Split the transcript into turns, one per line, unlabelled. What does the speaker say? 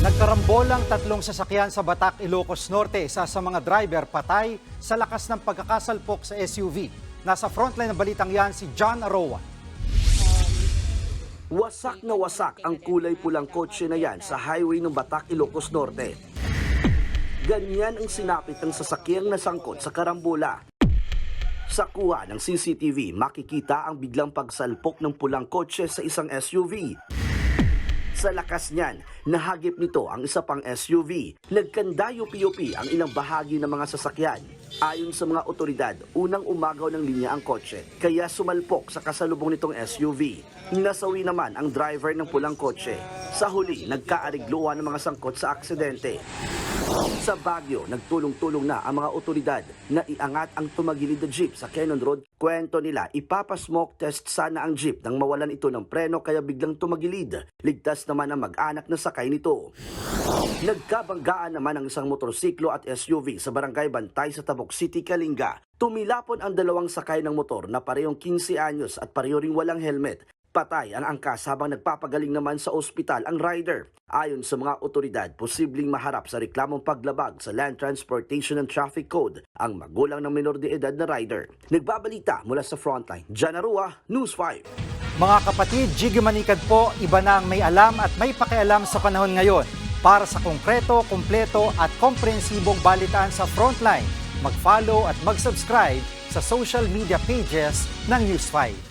Nagkarambolang tatlong sasakyan sa Batac, Ilocos Norte. Isa sa mga driver patay sa lakas ng pagkakasalpok sa SUV. Nasa frontline ng balitang yan si John Aroa.
Wasak na wasak ang kulay pulang kotse na yan sa highway ng Batac, Ilocos Norte. Ganyan ang sinapit ng sasakyang nasangkot sa karambola. Sa kuha ng CCTV, makikita ang biglang pagsalpok ng pulang kotse sa isang SUV. Sa lakas niyan, nahagip nito ang isa pang SUV. Nagkandayo-piyupi ang ilang bahagi ng mga sasakyan. Ayon sa mga otoridad, unang umagaw ng linya ang kotse, kaya sumalpok sa kasalubong nitong SUV. Nasawi naman ang driver ng pulang kotse. Sa huli, nagkaarigluan ng mga sangkot sa aksidente. Sa Baguio, nagtulong-tulong na ang mga otoridad na iangat ang tumagilid na jeep sa Cannon Road. Kwento nila, ipapasmoke test sana ang jeep nang mawalan ito ng preno kaya biglang tumagilid. Ligtas naman ang mag-anak na sakay nito. Nagkabanggaan naman ang isang motorsiklo at SUV sa Barangay Bantay sa Tabok City, Kalinga. Tumilapon ang dalawang sakay ng motor na parehong 15 anyos at pareho ring walang helmet. Patay ang angkas habang nagpapagaling naman sa ospital ang rider. Ayon sa mga otoridad, posibleng maharap sa reklamong paglabag sa Land Transportation and Traffic Code ang magulang ng minor de edad na rider. Nagbabalita mula sa Frontline, John Aroa, News 5.
Mga kapatid, Jiggy Manikad po, iba na ang may alam at may pakialam sa panahon ngayon. Para sa konkreto, kumpleto at komprehensibong balitaan sa Frontline, mag-follow at mag-subscribe sa social media pages ng News 5.